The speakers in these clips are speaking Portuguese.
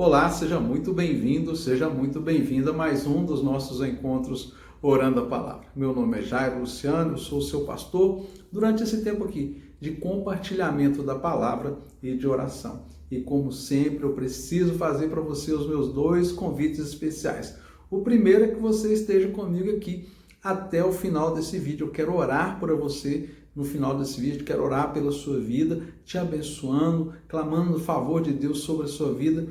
Olá, seja muito bem-vindo, seja muito bem-vinda a mais um dos nossos encontros Orando a Palavra. Meu nome é Jairo Luciano, eu sou o seu pastor durante esse tempo aqui de compartilhamento da palavra e de oração. E como sempre, eu preciso fazer para você os meus dois convites especiais. O primeiro é que você esteja comigo aqui até o final desse vídeo. Eu quero orar por você no final desse vídeo, quero orar pela sua vida, te abençoando, clamando o favor de Deus sobre a sua vida,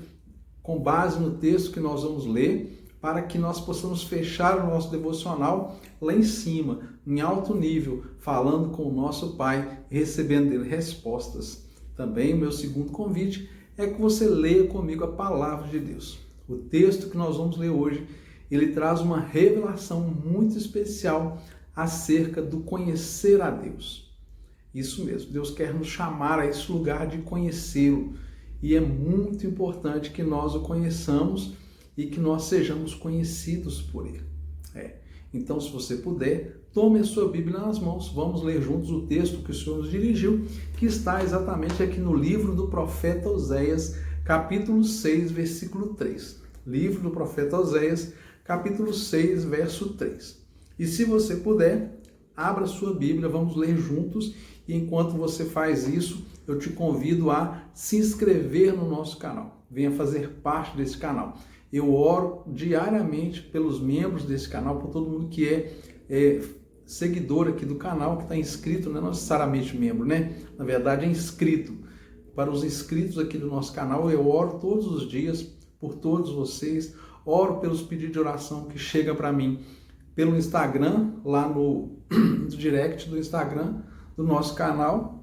com base no texto que nós vamos ler, para que nós possamos fechar o nosso devocional lá em cima, em alto nível, falando com o nosso Pai e recebendo dele respostas. Também o meu segundo convite é que você leia comigo a palavra de Deus. O texto que nós vamos ler hoje, ele traz uma revelação muito especial acerca do conhecer a Deus. Isso mesmo, Deus quer nos chamar a esse lugar de conhecê-lo. E é muito importante que nós o conheçamos e que nós sejamos conhecidos por ele. Então, se você puder, tome a sua Bíblia nas mãos, vamos ler juntos o texto que o Senhor nos dirigiu, que está exatamente aqui no livro do profeta Oséias, capítulo 6, versículo 3. Livro do profeta Oséias, capítulo 6, verso 3. E se você puder, abra a sua Bíblia, vamos ler juntos, e enquanto você faz isso, eu te convido a se inscrever no nosso canal. Venha fazer parte desse canal. Eu oro diariamente pelos membros desse canal, por todo mundo que é seguidor aqui do canal, que está inscrito, não é necessariamente membro, né? Na verdade é inscrito. Para os inscritos aqui do nosso canal, eu oro todos os dias por todos vocês. Oro pelos pedidos de oração que chegam para mim pelo Instagram, lá no direct do Instagram do nosso canal,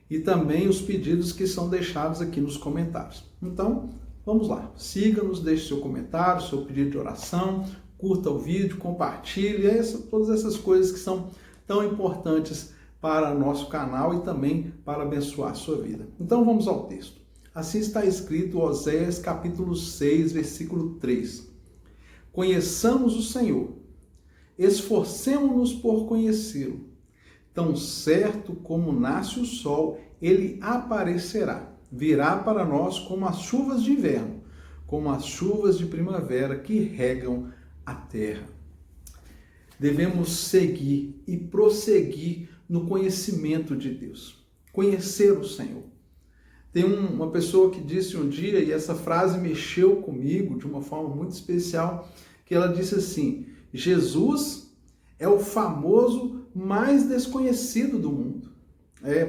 e também os pedidos que são deixados aqui nos comentários. Então, vamos lá. Siga-nos, deixe seu comentário, seu pedido de oração, curta o vídeo, compartilhe, todas essas coisas que são tão importantes para o nosso canal e também para abençoar a sua vida. Então, vamos ao texto. Assim está escrito Oséias, capítulo 6, versículo 3. Conheçamos o Senhor, esforcemo-nos por conhecê-lo. Tão certo como nasce o sol, ele aparecerá. Virá para nós como as chuvas de inverno, como as chuvas de primavera que regam a terra. Devemos seguir e prosseguir no conhecimento de Deus. Conhecer o Senhor. Tem uma pessoa que disse um dia, e essa frase mexeu comigo de uma forma muito especial, que ela disse assim: Jesus é o famoso mais desconhecido do mundo.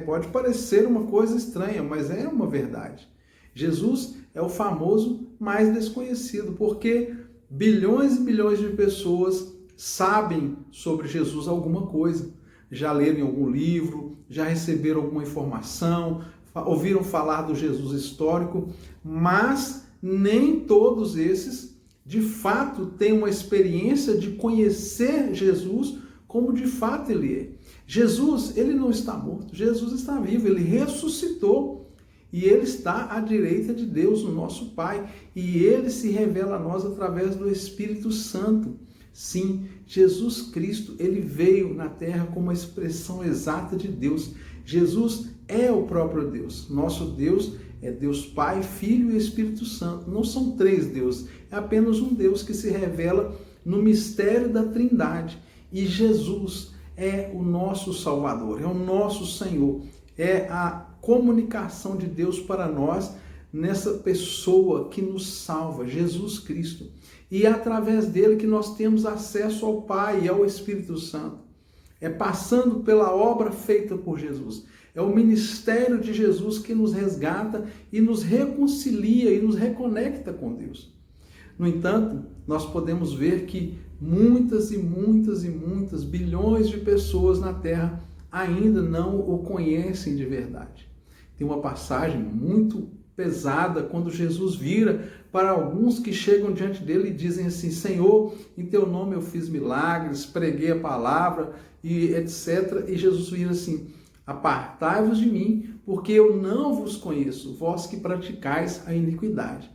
Pode parecer uma coisa estranha, mas é uma verdade. Jesus é o famoso mais desconhecido, porque bilhões e bilhões de pessoas sabem sobre Jesus alguma coisa. Já leram em algum livro, já receberam alguma informação, ouviram falar do Jesus histórico, mas nem todos esses, de fato, têm uma experiência de conhecer Jesus como de fato ele é. Jesus, ele não está morto, Jesus está vivo, ele ressuscitou e ele está à direita de Deus, o nosso Pai, e ele se revela a nós através do Espírito Santo. Sim, Jesus Cristo, ele veio na terra como a expressão exata de Deus. Jesus é o próprio Deus. Nosso Deus é Deus Pai, Filho e Espírito Santo. Não são três deuses, é apenas um Deus que se revela no mistério da Trindade. E Jesus é o nosso Salvador, é o nosso Senhor, é a comunicação de Deus para nós nessa pessoa que nos salva, Jesus Cristo. E é através dele que nós temos acesso ao Pai e ao Espírito Santo. É passando pela obra feita por Jesus. É o ministério de Jesus que nos resgata e nos reconcilia e nos reconecta com Deus. No entanto, nós podemos ver que muitas e muitas e muitas bilhões de pessoas na Terra ainda não o conhecem de verdade. Tem uma passagem muito pesada quando Jesus vira para alguns que chegam diante dele e dizem assim: Senhor, em teu nome eu fiz milagres, preguei a palavra e etc. E Jesus vira assim: apartai-vos de mim, porque eu não vos conheço, vós que praticais a iniquidade.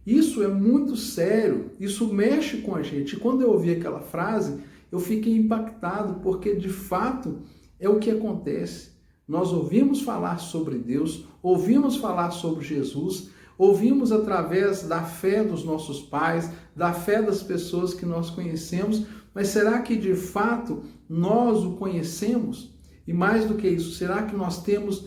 Isso é muito sério, isso mexe com a gente. Quando eu ouvi aquela frase, eu fiquei impactado, porque de fato é o que acontece. Nós ouvimos falar sobre Deus, ouvimos falar sobre Jesus, Ouvimos através da fé dos nossos pais, da fé das pessoas que nós conhecemos, mas será que de fato nós o conhecemos? E mais do que isso, será que nós temos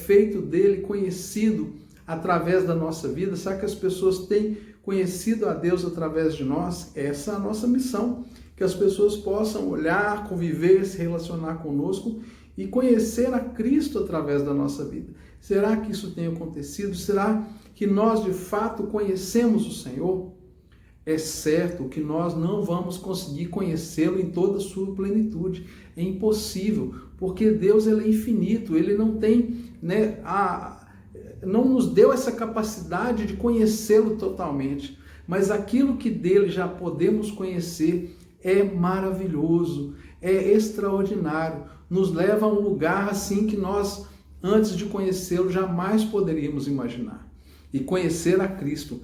feito dele conhecido através da nossa vida? Será que as pessoas têm conhecido a Deus através de nós? Essa é a nossa missão, que as pessoas possam olhar, conviver, se relacionar conosco e conhecer a Cristo através da nossa vida. Será que isso tem acontecido? Será que nós de fato conhecemos o Senhor? É certo que nós não vamos conseguir conhecê-lo em toda a sua plenitude. É impossível, porque Deus ele é infinito, ele não tem, não nos deu essa capacidade de conhecê-lo totalmente. Mas aquilo que dele já podemos conhecer é maravilhoso, é extraordinário, nos leva a um lugar assim que nós, antes de conhecê-lo, jamais poderíamos imaginar. E conhecer a Cristo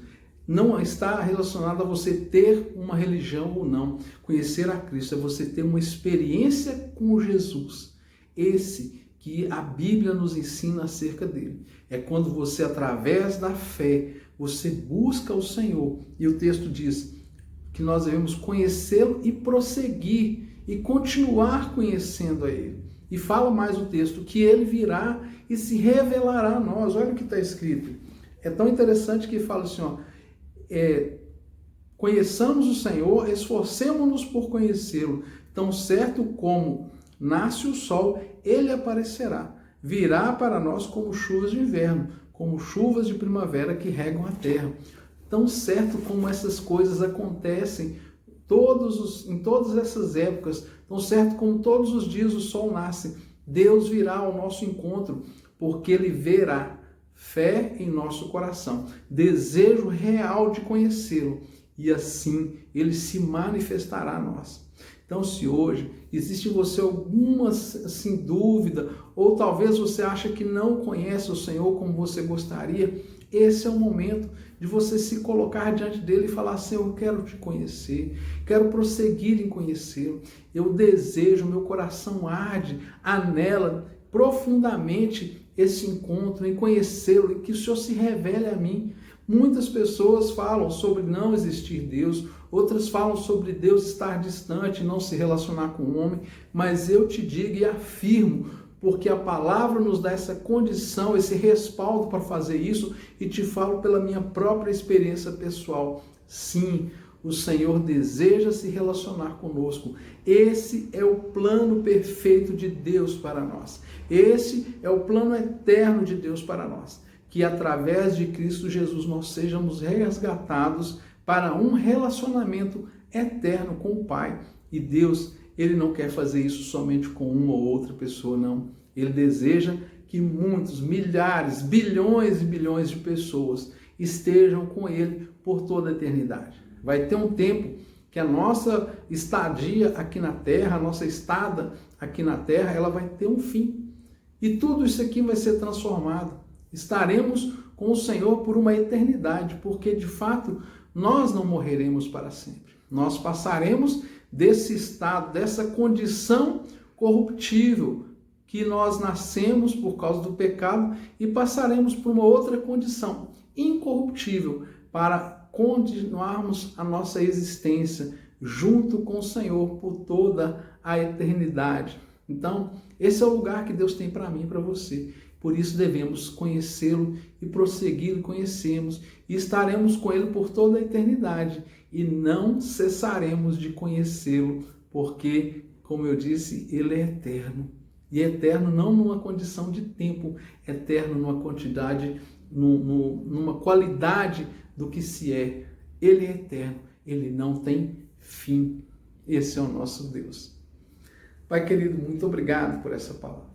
não está relacionado a você ter uma religião ou não. Conhecer a Cristo é você ter uma experiência com Jesus. Esse que a Bíblia nos ensina acerca dele. É quando você, através da fé, você busca o Senhor. E o texto diz que nós devemos conhecê-lo e prosseguir e continuar conhecendo a ele. E fala mais o texto, que ele virá e se revelará a nós. Olha o que está escrito. É tão interessante que fala assim, conheçamos o Senhor, esforcemo-nos por conhecê-lo. Tão certo como nasce o sol, ele aparecerá. Virá para nós como chuvas de inverno, como chuvas de primavera que regam a terra. Tão certo como essas coisas acontecem em todas essas épocas, tão certo como todos os dias o sol nasce, Deus virá ao nosso encontro, porque ele verá fé em nosso coração, desejo real de conhecê-lo, e assim ele se manifestará a nós. Então, se hoje existe em você alguma dúvida, ou talvez você acha que não conhece o Senhor como você gostaria, esse é o momento de você se colocar diante dele e falar: Senhor, eu quero te conhecer, quero prosseguir em conhecê-lo. Eu desejo, meu coração arde, anela profundamente esse encontro, em conhecê-lo, e que o Senhor se revele a mim. Muitas pessoas falam sobre não existir Deus, outras falam sobre Deus estar distante, não se relacionar com o homem, mas eu te digo e afirmo, porque a palavra nos dá essa condição, esse respaldo para fazer isso, e te falo pela minha própria experiência pessoal. Sim, o Senhor deseja se relacionar conosco. Esse é o plano perfeito de Deus para nós. Esse é o plano eterno de Deus para nós. Que através de Cristo Jesus nós sejamos resgatados para um relacionamento eterno com o Pai. E Deus, ele não quer fazer isso somente com uma ou outra pessoa, não. Ele deseja que muitos, milhares, bilhões e bilhões de pessoas estejam com ele por toda a eternidade. Vai ter um tempo que a nossa estadia aqui na Terra, a nossa estada aqui na Terra, ela vai ter um fim. E tudo isso aqui vai ser transformado. Estaremos com o Senhor por uma eternidade, porque de fato nós não morreremos para sempre. Nós passaremos desse estado, dessa condição corruptível que nós nascemos por causa do pecado, e passaremos por uma outra condição incorruptível para continuarmos a nossa existência junto com o Senhor por toda a eternidade. Então, esse é o lugar que Deus tem para mim e para você. Por isso devemos conhecê-lo e prosseguir conhecemos, e estaremos com ele por toda a eternidade, e não cessaremos de conhecê-lo, porque, como eu disse, ele é eterno. E eterno não numa condição de tempo, eterno numa quantidade, numa qualidade do que se é. Ele é eterno, ele não tem fim. Esse é o nosso Deus. Pai querido, muito obrigado por essa palavra.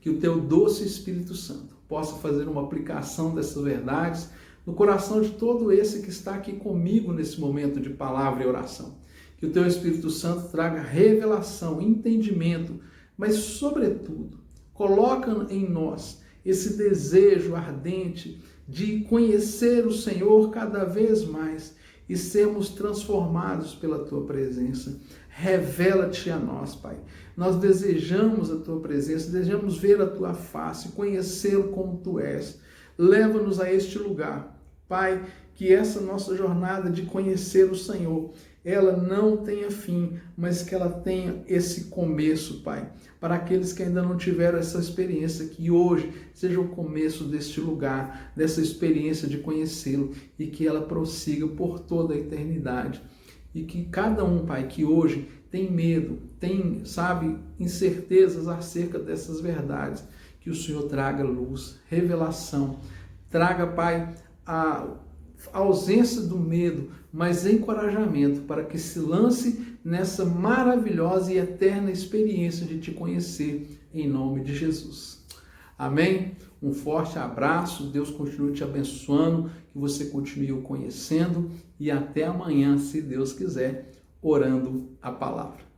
Que o teu doce Espírito Santo possa fazer uma aplicação dessas verdades no coração de todo esse que está aqui comigo nesse momento de palavra e oração. Que o teu Espírito Santo traga revelação, entendimento, mas, sobretudo, coloca em nós esse desejo ardente de conhecer o Senhor cada vez mais e sermos transformados pela tua presença. Revela-te a nós, Pai. Nós desejamos a tua presença, desejamos ver a tua face, conhecê-lo como tu és. leva-nos a este lugar. Pai, que essa nossa jornada de conhecer o Senhor, ela não tenha fim, mas que ela tenha esse começo, Pai. Para aqueles que ainda não tiveram essa experiência, que hoje seja o começo deste lugar, dessa experiência de conhecê-lo, e que ela prossiga por toda a eternidade. E que cada um, Pai, que hoje tem medo, tem, incertezas acerca dessas verdades, que o Senhor traga luz, revelação, traga, Pai, a ausência do medo, mas encorajamento para que se lance nessa maravilhosa e eterna experiência de te conhecer, em nome de Jesus. Amém? Um forte abraço, Deus continue te abençoando, que você continue o conhecendo e até amanhã, se Deus quiser, orando a palavra.